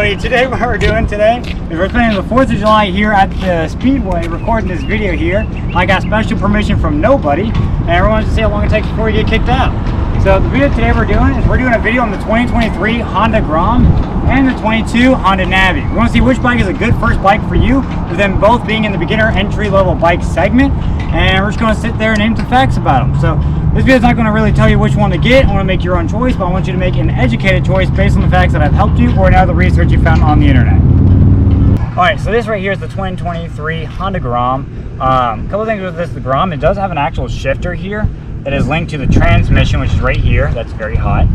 everybody, today what we're doing today is we're spending the 4th of July here at the Speedway recording this video here. I got special permission from nobody and everyone wants to see how long it takes before you get kicked out. So the video today we're doing a video on the 2023 Honda Grom and the 22 Honda Navi. We want to see which bike is a good first bike for you, with them both being in the beginner entry level bike segment, and we're just going to sit there and name some facts about them. So this video is not going to really tell you which one to get. I want to make your own choice, but I want you to make an educated choice based on the facts that I've helped you or now the research you found on the internet. Alright, so this right here is the 2023 Honda Grom. Couple things with this, the Grom, it does have an actual shifter here that is linked to the transmission, which is right here. That's very hot.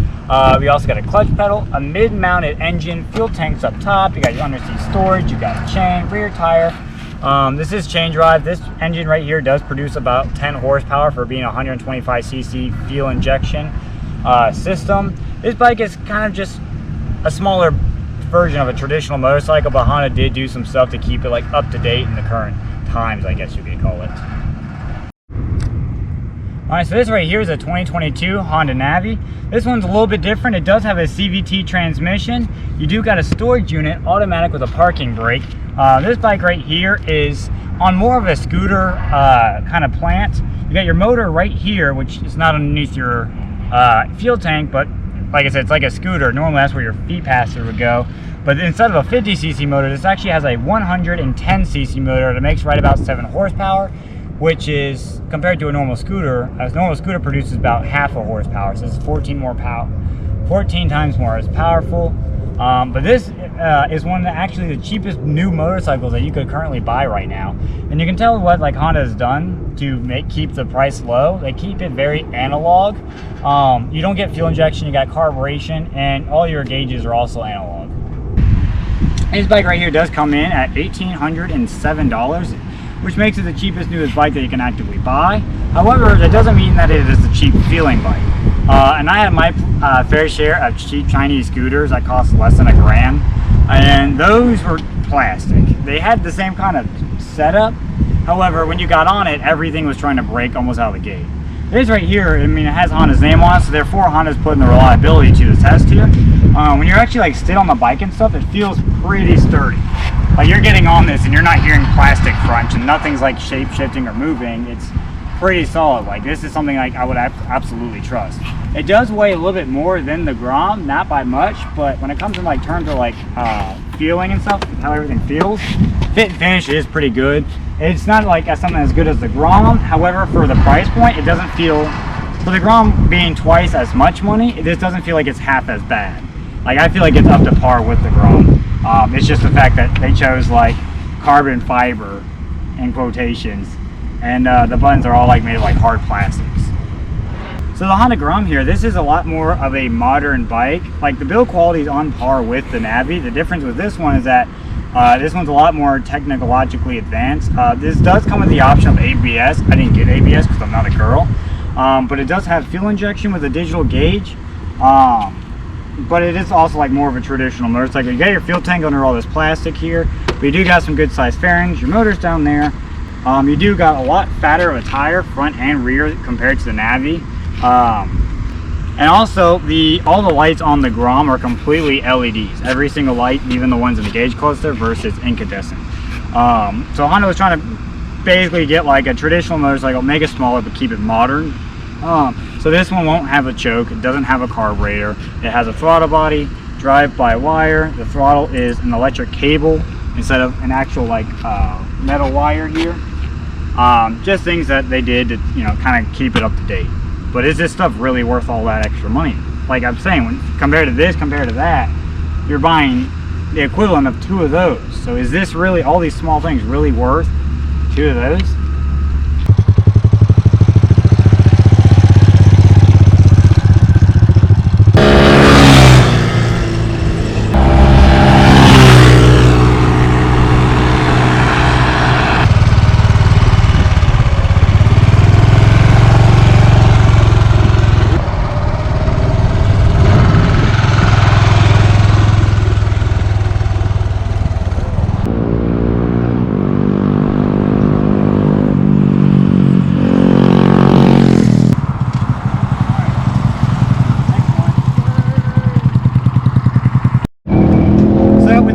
We also got a clutch pedal, a mid-mounted engine, fuel tanks up top, you got your underseat storage, you got a chain, rear tire. This is chain drive. This engine right here does produce about 10 horsepower for being a 125cc fuel injection system. This bike is kind of just a smaller version of a traditional motorcycle, but Honda did do some stuff to keep it like up to date in the current times, I guess you could call it. Alright, so this right here is a 2022 Honda Navi. This one's a little bit different. It does have a CVT transmission. You do got a storage unit, automatic with a parking brake. This bike right here is on more of a scooter kind of plant. You got your motor right here, which is not underneath your fuel tank, but like I said, it's like a scooter. Normally that's where your feet passer would go. But instead of a 50cc motor, this actually has a 110cc motor that makes right about 7 horsepower, which is, compared to a normal scooter, produces about half a horsepower, so it's 14 times more as powerful. But this is one of the cheapest new motorcycles that you could currently buy right now. And you can tell what like Honda has done to keep the price low. They keep it very analog. You don't get fuel injection, you got carburation, and all your gauges are also analog. This bike right here does come in at $1,807. which makes it the cheapest newest bike that you can actively buy. However, that doesn't mean that it is a cheap feeling bike. And I have my fair share of cheap Chinese scooters that cost less than $1,000, and those were plastic. They had the same kind of setup. However, when you got on it, everything was trying to break almost out of the gate. This right here, I mean, it has Honda's name on it, so therefore Honda's putting the reliability to the test here. When you're actually like sit on the bike and stuff, it feels pretty sturdy. Like you're getting on this and you're not hearing plastic crunch and nothing's like shape shifting or moving. It's pretty solid. Like this is something like I would absolutely trust. It does weigh a little bit more than the Grom, not by much, but when it comes in like terms of like feeling and stuff, how everything feels, fit and finish is pretty good. It's not like something as good as the Grom. However, for the price point, it doesn't feel, for the Grom being twice as much money, it just doesn't feel like it's half as bad. Like I feel like it's up to par with the Grom. It's just the fact that they chose like carbon fiber in quotations, and the buttons are all like made of like hard plastics. So the Honda Grom here, this is a lot more of a modern bike. Like the build quality is on par with the Navi. The difference with this one is that this one's a lot more technologically advanced. This does come with the option of ABS. I didn't get ABS because I'm not a girl, but it does have fuel injection with a digital gauge. But it is also like more of a traditional motorcycle. You got your fuel tank under all this plastic here, but you do got some good sized fairings. Your motor's down there. You do got a lot fatter of a tire, front and rear, compared to the Navi. And also all the lights on the Grom are completely LEDs. Every single light, even the ones in the gauge cluster, versus incandescent. So Honda was trying to basically get like a traditional motorcycle, make it smaller but keep it modern. So this one won't have a choke, it doesn't have a carburetor, it has a throttle body, drive by wire. The throttle is an electric cable instead of an actual like metal wire here. Just things that they did to kind of keep it up to date. But is this stuff really worth all that extra money? Like I'm saying, when compared to this, compared to that, you're buying the equivalent of 2 of those. So is this really, all these small things really worth 2 of those?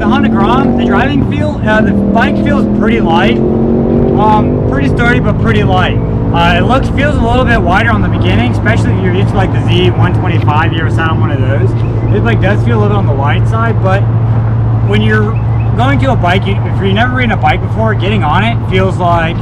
the Honda Grom, the driving feel, the bike feels pretty light. Pretty sturdy, but pretty light. It feels a little bit wider on the beginning, especially if you're used to like the Z125, you ever sat on one of those. This bike does feel a little bit on the wide side, but when you're going to a bike, if you've never ridden a bike before, getting on it feels kind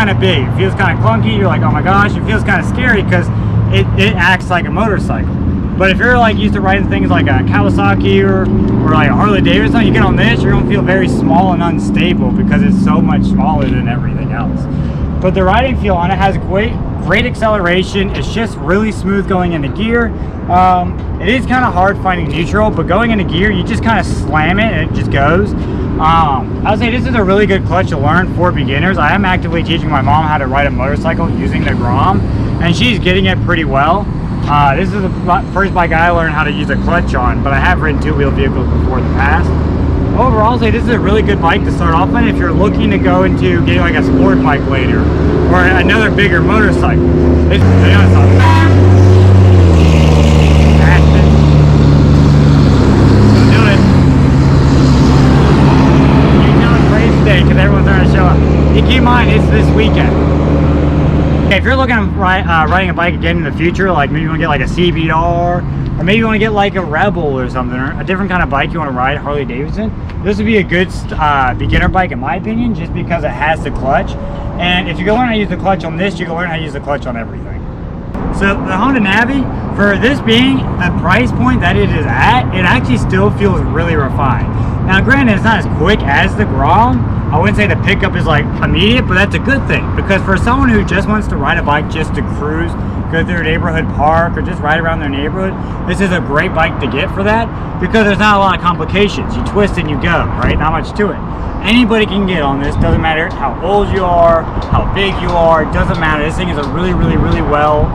of big. It feels kind of clunky. You're like, oh my gosh, it feels kind of scary because it acts like a motorcycle. But if you're like used to riding things like a Kawasaki or like a Harley Davidson, you get on this, you're gonna feel very small and unstable because it's so much smaller than everything else. But the riding feel on it has great acceleration. It's just really smooth going into gear. It is kind of hard finding neutral, but going into gear, you just kind of slam it and it just goes. I would say this is a really good clutch to learn for beginners. I am actively teaching my mom how to ride a motorcycle using the Grom, and she's getting it pretty well. This is the first bike I learned how to use a clutch on, but I have ridden two-wheel vehicles before in the past. Overall, I'll say this is a really good bike to start off on if you're looking to go into getting like a sport bike later or another bigger motorcycle. This is the other side. Because everyone's trying to show up. You keep in mind, it's this weekend. Okay, if you're looking at riding a bike again in the future, like maybe you want to get like a CBR, or maybe you want to get like a Rebel or something, or a different kind of bike you want to ride, Harley Davidson, this would be a good beginner bike in my opinion, just because it has the clutch. And if you go learn how to use the clutch on this, you can learn how to use the clutch on everything. So the Honda Navi, for this being the price point that it is at, it actually still feels really refined. Now granted, it's not as quick as the Grom. I wouldn't say the pickup is like immediate, but that's a good thing, because for someone who just wants to ride a bike just to cruise, go through a neighborhood park, or just ride around their neighborhood, this is a great bike to get for that, because there's not a lot of complications. You twist and you go, right? Not much to it. Anybody can get on this. Doesn't matter how old you are, how big you are, it doesn't matter. This thing is a really well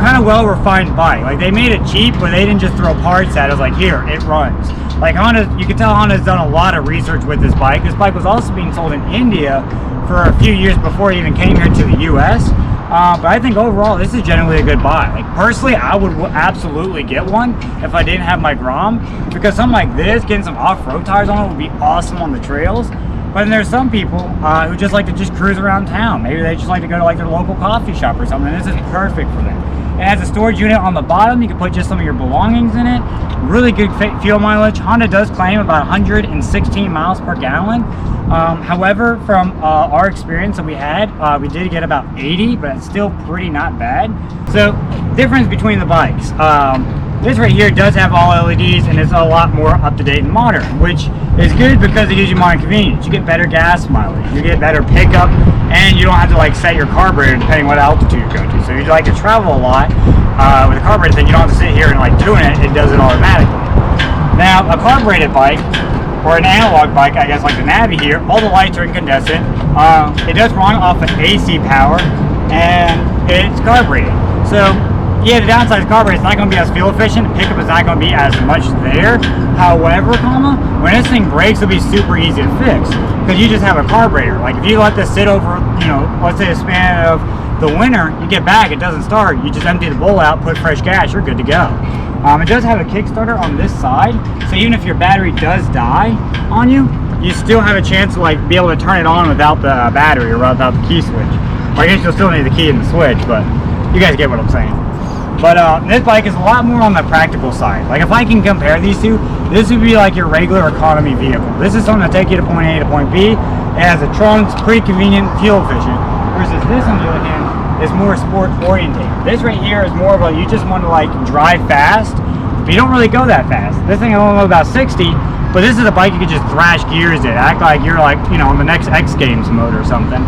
kind of well refined bike. Like, they made it cheap, but they didn't just throw parts at it. It was like, here, it runs. Like Honda, you can tell Honda's done a lot of research with this bike. This bike was also being sold in India for a few years before it even came here to the US. But I think overall this is generally a good buy. Like personally, I would absolutely get one if I didn't have my Grom, because something like this, getting some off-road tires on it would be awesome on the trails. But then there's some people who just like to just cruise around town. Maybe they just like to go to like their local coffee shop or something. This is perfect for them. It has a storage unit on the bottom. You can put just some of your belongings in it. Really good fuel mileage. Honda does claim about 116 miles per gallon. However, from our experience that we had, we did get about 80, but it's still pretty not bad. So, difference between the bikes. This right here does have all LEDs and it's a lot more up-to-date and modern, which is good because it gives you more convenience. You get better gas mileage, you get better pickup, and you don't have to like set your carburetor depending what altitude you go to. So if you like to travel a lot with a carburetor, then you don't have to sit here and like doing it, it does it automatically. Now, a carbureted bike, or an analog bike, I guess like the Navi here, all the lights are incandescent. It does run off of AC power, and it's carbureted. So, yeah, the downside is carburetor, it's not going to be as fuel efficient, the pickup is not going to be as much there. However, when this thing breaks, it'll be super easy to fix, because you just have a carburetor. Like if you let this sit over, you know, let's say a span of the winter, you get back, it doesn't start, you just empty the bowl out, put fresh gas, you're good to go. It does have a Kickstarter on this side, so even if your battery does die on you, you still have a chance to like be able to turn it on without the battery or without the key switch. Well, I guess you'll still need the key and the switch, but you guys get what I'm saying. But this bike is a lot more on the practical side. Like if I can compare these two, this would be like your regular economy vehicle. This is something to take you to point A to point B. It has a trunk, it's pretty convenient, fuel efficient. Versus this, on the other hand, is more sport oriented. This right here is more of a, you just want to like drive fast, but you don't really go that fast. This thing only goes about 60, but this is a bike you can just thrash gears in. Act like you're like, you know, on the next X Games mode or something.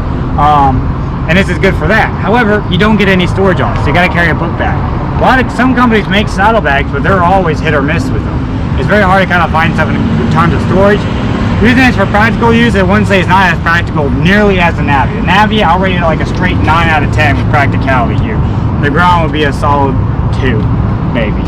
And this is good for that. However, you don't get any storage on it, so you got to carry a book bag. Some companies make saddlebags, but they're always hit or miss with them. It's very hard to kind of find stuff in terms of storage. The reason it's for practical use, I wouldn't say it's not as practical nearly as the Navi. The Navi, I'll rate it like a straight 9 out of 10 with practicality here. The Grom would be a solid 2, maybe.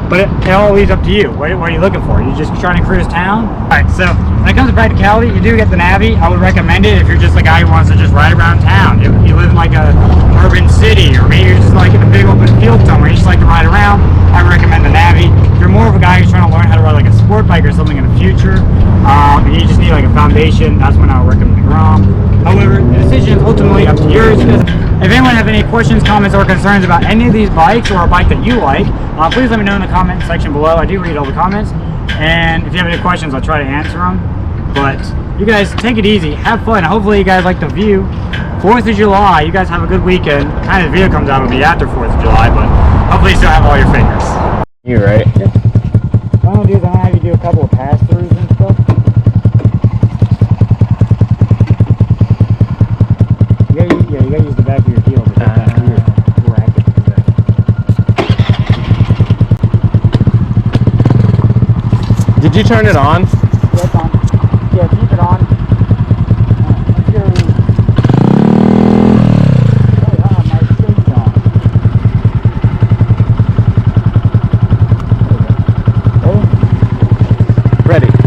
But it all leaves up to you. What are you looking for? Are you just trying to cruise town? Alright, so when it comes to practicality, you do get the Navi. I would recommend it if you're just a guy who wants to just ride around town. If you live in like a urban city, or maybe you're just like in a big open field somewhere, you just like to ride around, I would recommend the Navi. If you're more of a guy who's trying to learn how to ride like a sport bike or something in the future, and you just need like a foundation, that's when I would recommend the Grom. However, the decision is ultimately up to yours. If anyone have any questions, comments, or concerns about any of these bikes or a bike that you like, please let me know in the comment section below. I do read all the comments, and if you have any questions, I'll try to answer them. But you guys take it easy, have fun. Hopefully you guys like the view. 4th of July, you guys have a good weekend. Kind of the video comes out, will be after 4th of July, but hopefully you still have all your fingers. You right? Yeah. What I'm gonna do is I'm gonna have you do a couple of pass-throughs and stuff. You gotta use the back of your heel to get that weird bracket to the back. Did you turn it on? Yeah, it's on. Yeah, keep it on. Let's go. Oh yeah, my shades on. There we go. Ready? Ready.